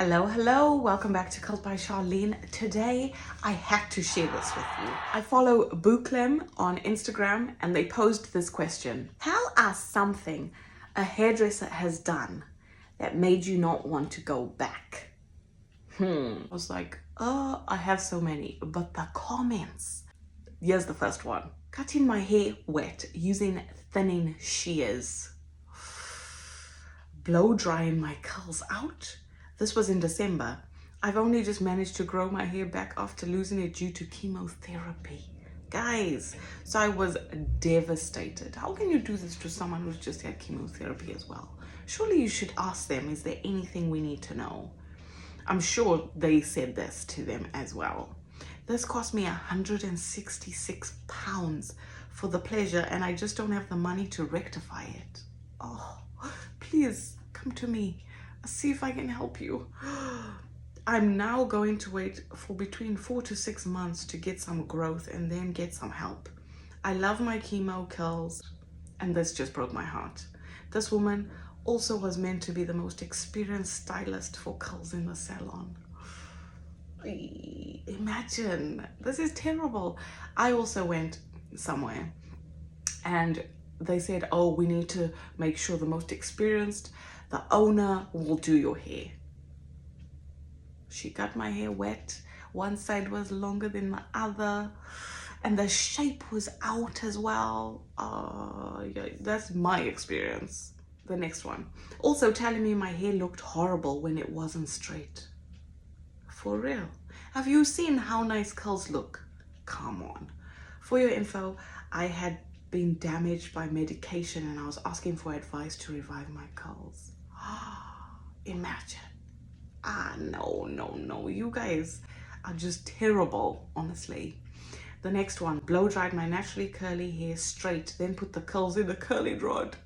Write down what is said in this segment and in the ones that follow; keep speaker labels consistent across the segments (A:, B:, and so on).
A: Hello, welcome back to Cult by Sharlene. Today, I had to share this with you. I follow Booklem on Instagram and they posed this question. Tell us something a hairdresser has done that made you not want to go back. I was like, oh, I have so many, but the comments. Here's the first one. Cutting my hair wet using thinning shears. Blow drying my curls out. This was in December. I've only just managed to grow my hair back after losing it due to chemotherapy. Guys, so I was devastated. How can you do this to someone who's just had chemotherapy as well? Surely you should ask them, is there anything we need to know? I'm sure they said this to them as well. This cost me £166 for the pleasure and I just don't have the money to rectify it. Oh, please come to me. See if I can help you. I'm now going to wait for between 4 to 6 months to get some growth and then get some help. I love my chemo curls and this just broke my heart. This woman also was meant to be the most experienced stylist for curls in the salon. Imagine, this is terrible. I also went somewhere and they said, oh, we need to make sure the most experienced, the owner will do your hair. She got my hair wet. One side was longer than the other. And the shape was out as well. Yeah, that's my experience. The next one. Also telling me my hair looked horrible when it wasn't straight. For real. Have you seen how nice curls look? Come on. For your info, I had been damaged by medication and I was asking for advice to revive my curls. Imagine. No. You guys are just terrible, honestly. The next one. Blow dried my naturally curly hair straight, then put the curls in a curling rod.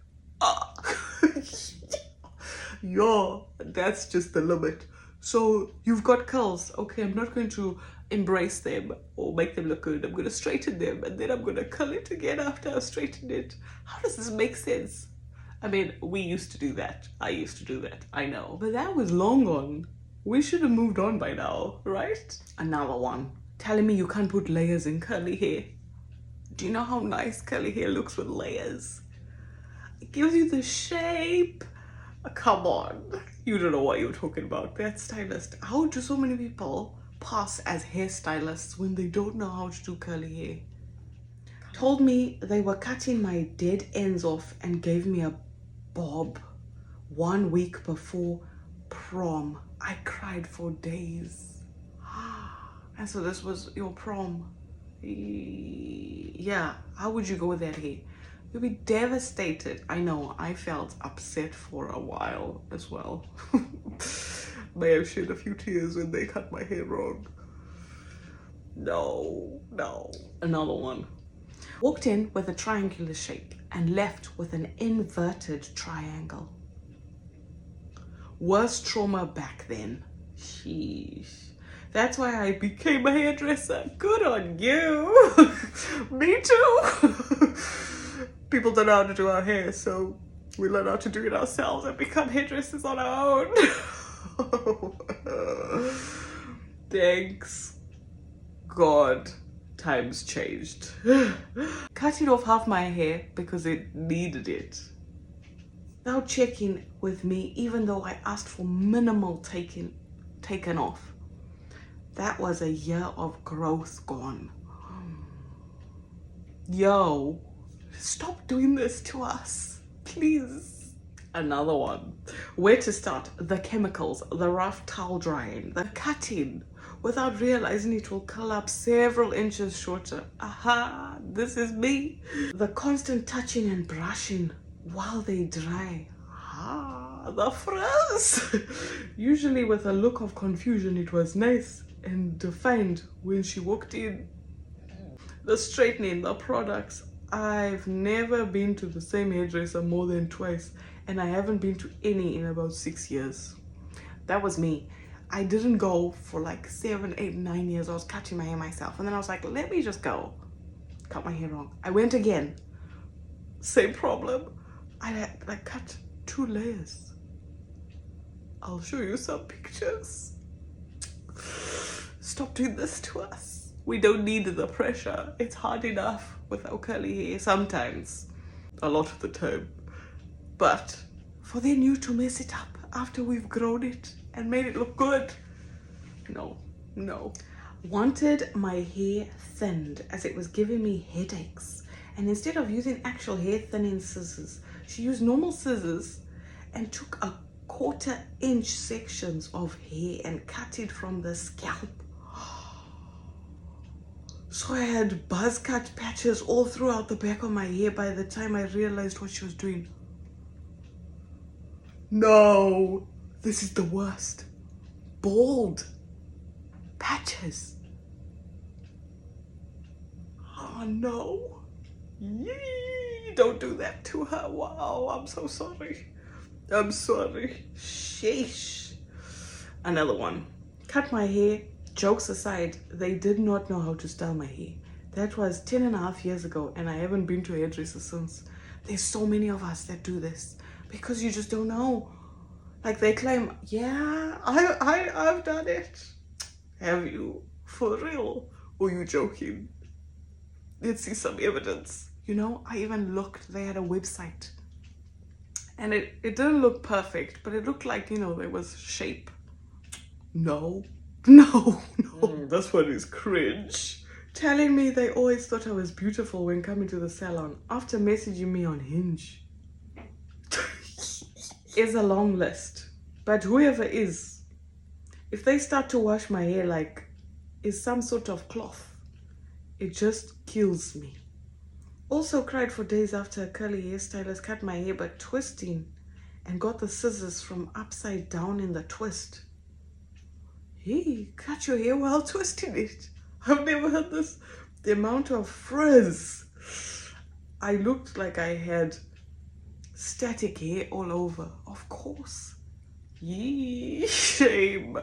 A: Yo, that's just the limit. So you've got curls. Okay, I'm not going to embrace them or make them look good. I'm going to straighten them and then I'm going to curl it again after I've straightened it. How does this make sense? I mean, we used to do that. I used to do that. I know. But that was long gone. We should have moved on by now, right? Another one. Telling me you can't put layers in curly hair. Do you know how nice curly hair looks with layers? It gives you the shape. Come on. You don't know what you're talking about. That stylist. How do so many people pass as hairstylists when they don't know how to do curly hair? Told me they were cutting my dead ends off and gave me a bob 1 week before prom. I cried for days. And so this was your prom. Yeah, how would you go with that hair? You'll be devastated. I know, I felt upset for a while as well. May have shed a few tears when they cut my hair wrong. No. Another one. Walked in with a triangular shape and left with an inverted triangle. Worst trauma back then. Sheesh. That's why I became a hairdresser. Good on you. Me too. People don't know how to do our hair, so we learn how to do it ourselves and become hairdressers on our own. Thanks God. Times changed. Cutting off half my hair because it needed it. Now checking with me even though I asked for minimal taken off. That was a year of growth gone. Yo, stop doing this to us, please. Another one. Where to start? The chemicals, the rough towel drying, the cutting. Without realizing it will curl up several inches shorter. Aha, this is me. The constant touching and brushing while they dry. The frizz. Usually with a look of confusion, it was nice and defined when she walked in. The straightening, the products. I've never been to the same hairdresser more than twice and I haven't been to any in about 6 years. That was me. I didn't go for like 7, 8, 9 years. I was cutting my hair myself. And then I was like, let me just go. Cut my hair wrong. I went again. Same problem. I cut 2 layers. I'll show you some pictures. Stop doing this to us. We don't need the pressure. It's hard enough with our curly hair sometimes, a lot of the time. But for then you to mess it up after we've grown it and made it look good, no, no. Wanted my hair thinned as it was giving me headaches. And instead of using actual hair thinning scissors, she used normal scissors and took a 1/4 inch sections of hair and cut it from the scalp. So I had buzz cut patches all throughout the back of my hair by the time I realized what she was doing. No, this is the worst. Bald patches. Oh no. Yee, don't do that to her. Wow, I'm so sorry. I'm sorry. Sheesh. Another one. Cut my hair. Jokes aside, they did not know how to style my hair. That was 10.5 years ago, and I haven't been to a hairdresser since. There's so many of us that do this because you just don't know. Like they claim, yeah, I've done it. Have you? For real? Or you joking? Let's see some evidence. You know, I even looked. They had a website. And it didn't look perfect, but it looked like, you know, there was shape. No. This one is cringe. Telling me they always thought I was beautiful when coming to the salon after messaging me on Hinge. Is a long list. But whoever is, if they start to wash my hair like it's some sort of cloth, it just kills me. Also cried for days after a curly hairstylist cut my hair by twisting and got the scissors from upside down in the twist. Hey, cut your hair while twisting it. I've never heard this. The amount of frizz. I looked like I had static hair all over. Of course. Yee, shame.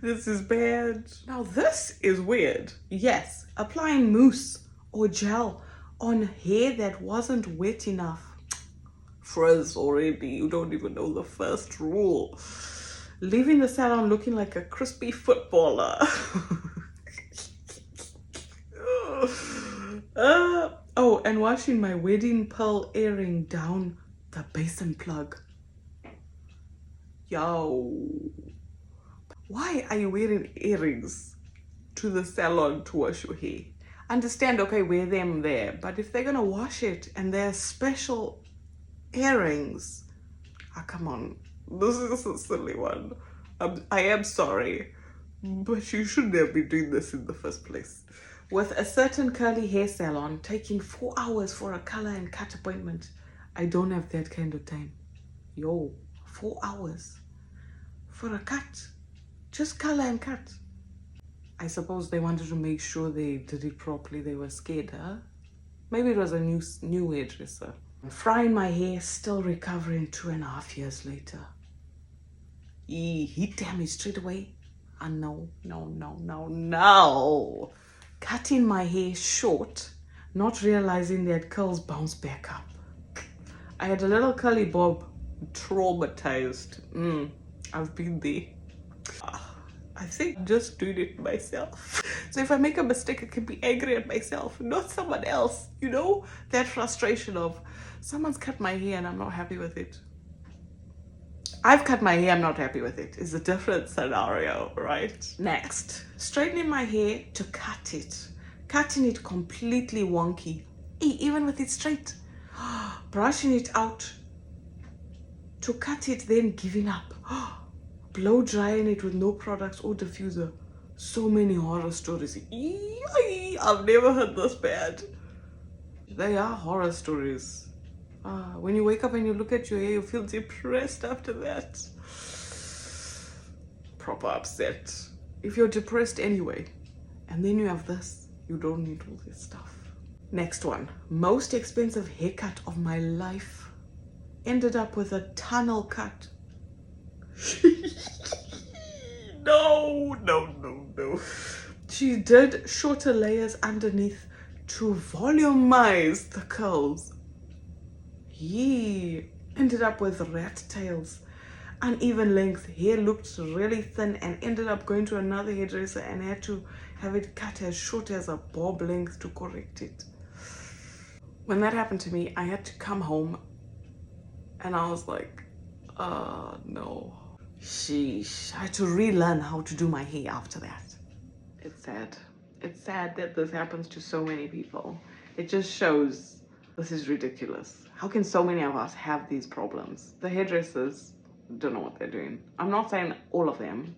A: This is bad. Now this is weird. Yes, applying mousse or gel on hair that wasn't wet enough. Frizz already. You don't even know the first rule. Leaving the salon looking like a crispy footballer. Oh, and washing my wedding pearl earring down the basin plug. Yo. Why are you wearing earrings to the salon to wash your hair? Understand, okay, wear them there. But if they're gonna wash it and they're special earrings, come on. This is a silly one. I am sorry, but you shouldn't have been doing this in the first place. With a certain curly hair salon taking 4 hours for a color and cut appointment, I don't have that kind of time. Yo, 4 hours for a cut. Just color and cut. I suppose they wanted to make sure they did it properly. They were scared, huh? Maybe it was a new hairdresser. Frying my hair, still recovering 2.5 years later. Heat damage straight away. No. Cutting my hair short, not realizing that curls bounce back up. I had a little curly bob, traumatized. I've been there. I think I'm just doing it myself. So if I make a mistake, I can be angry at myself, not someone else. You know, that frustration of someone's cut my hair and I'm not happy with it. I've cut my hair, I'm not happy with it. It's a different scenario, right? Next, straightening my hair to cut it. Cutting it completely wonky, even with it straight. Brushing it out to cut it, then giving up. Blow drying it with no products or diffuser. So many horror stories. I've never heard this bad. They are horror stories. When you wake up and you look at your hair, you feel depressed after that. Proper upset. If you're depressed anyway, and then you have this, you don't need all this stuff. Next one. Most expensive haircut of my life. Ended up with a tunnel cut. No. She did shorter layers underneath to volumize the curls. Ended up with rat tails. uneven length. Hair looked really thin and ended up going to another hairdresser and had to have it cut as short as a bob length to correct it. When that happened to me, I had to come home and I was like, no. Sheesh. I had to relearn how to do my hair after that. It's sad. It's sad that this happens to so many people. It just shows this is ridiculous. How can so many of us have these problems? The hairdressers don't know what they're doing. I'm not saying all of them,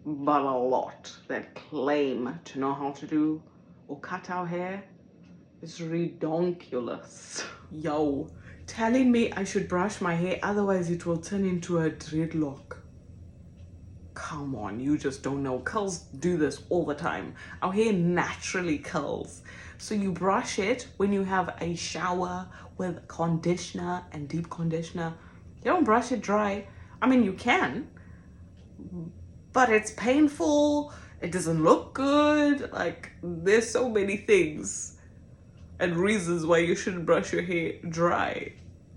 A: but a lot that claim to know how to do or cut our hair. It's redonkulous. Yo, telling me I should brush my hair, otherwise it will turn into a dreadlock. Come on, you just don't know. Curls do this all the time. Our hair naturally curls. So you brush it when you have a shower with conditioner and deep conditioner. You don't brush it dry. I mean, you can, but it's painful. It doesn't look good. Like, there's so many things and reasons why you shouldn't brush your hair dry.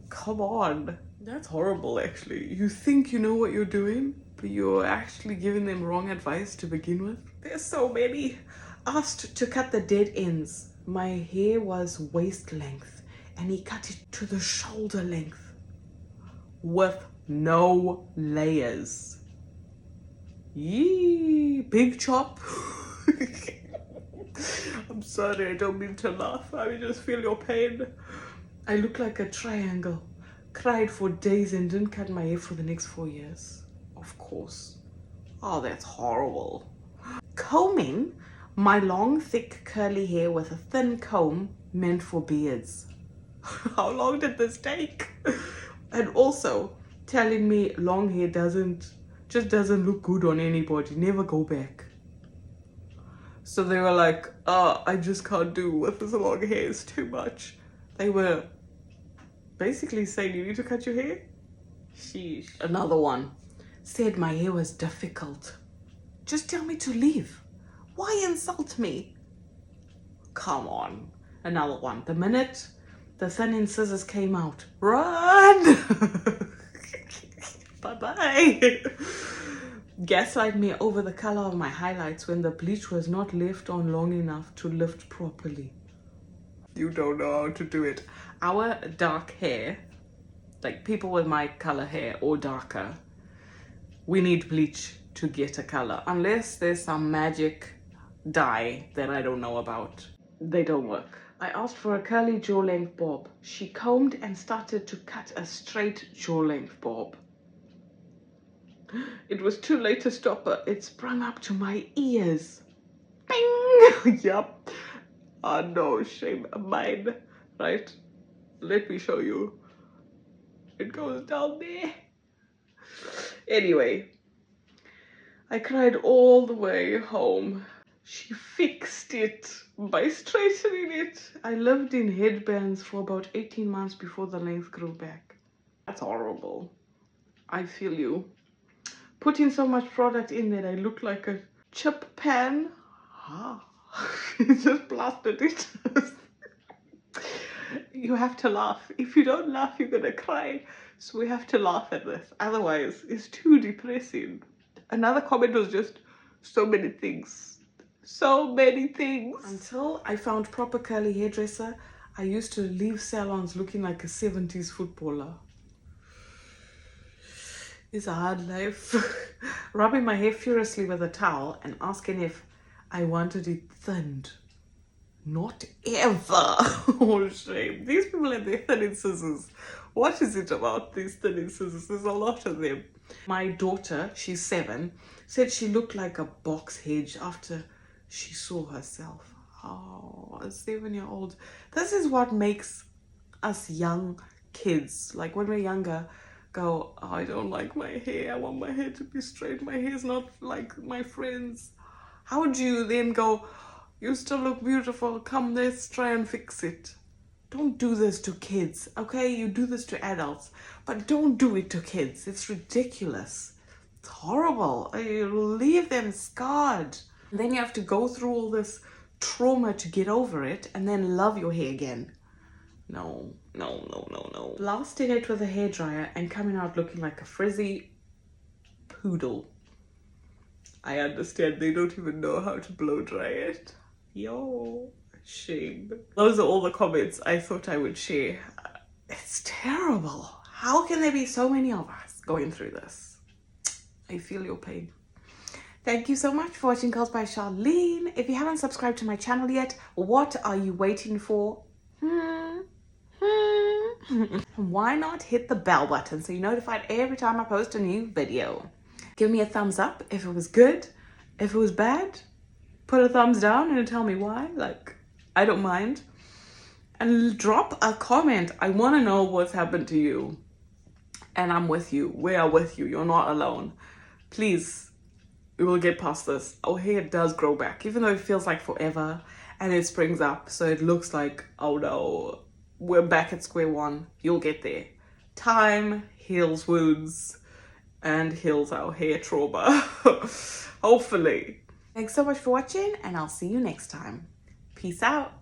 A: Come on. That's horrible, actually. You think you know what you're doing, but you're actually giving them wrong advice to begin with. There's so many. Asked to cut the dead ends. My hair was waist length and he cut it to the shoulder length with no layers. Yee, big chop. I'm sorry, I don't mean to laugh. I just feel your pain. I look like a triangle. Cried for days and didn't cut my hair for the next 4 years. Of course. Oh, that's horrible. Combing my long, thick, curly hair with a thin comb meant for beards. How long did this take? And also telling me long hair just doesn't look good on anybody. Never go back. So they were like, I just can't do with this long hair, it's too much. They were basically saying, you need to cut your hair? Sheesh. Another one said my hair was difficult. Just tell me to leave. Why insult me? Come on. Another one. The minute the thin scissors came out, run! Bye-bye. Gaslight me over the color of my highlights when the bleach was not left on long enough to lift properly. You don't know how to do it. Our dark hair, like people with my color hair or darker, we need bleach to get a color. Unless there's some magic dye that I don't know about, they don't work. I asked for a curly jaw length bob. She combed and started to cut a straight jaw length bob. It was too late to stop her. It sprung up to my ears. Bing! Yup. Oh no, shame of mine. Right? Let me show you. It goes down there. Anyway, I cried all the way home. She fixed it by straightening it. I lived in headbands for about 18 months before the length grew back. That's horrible. I feel you. Putting so much product in that I look like a chip pan. Just blasted it. You have to laugh. If you don't laugh, you're gonna cry. So we have to laugh at this. Otherwise, it's too depressing. Another comment was just so many things. So many things. Until I found proper curly hairdresser, I used to leave salons looking like a 70s footballer. It's a hard life. Rubbing my hair furiously with a towel and asking if I wanted it thinned. Not ever. Oh, shame. These people and their thinning scissors. What is it about these thinning scissors? There's a lot of them. My daughter, she's 7, said she looked like a box hedge after she saw herself. Oh, a 7-year-old. This is what makes us young kids, like when we're younger, go, oh, I don't like my hair. I want my hair to be straight. My hair's not like my friends. How would you then go, you still look beautiful. Come, let's try and fix it. Don't do this to kids, okay? You do this to adults, but don't do it to kids. It's ridiculous. It's horrible. It'll leave them scarred. And then you have to go through all this trauma to get over it and then love your hair again. No. Blasting it with a hairdryer and coming out looking like a frizzy poodle. I understand they don't even know how to blow dry it. Yo, shame. Those are all the comments I thought I would share. It's terrible. How can there be so many of us going through this? I feel your pain. Thank you so much for watching Curls by Sharlene. If you haven't subscribed to my channel yet, what are you waiting for? Why not hit the bell button so you're notified every time I post a new video? Give me a thumbs up if it was good. If it was bad, put a thumbs down and tell me why. Like, I don't mind. And drop a comment. I want to know what's happened to you. And I'm with you. We are with you. You're not alone. Please, we will get past this. Our hair does grow back, even though it feels like forever. And it springs up. So it looks like, oh no, we're back at square one. You'll get there. Time heals wounds and heals our hair trauma. Hopefully. Thanks so much for watching, and I'll see you next time. Peace out.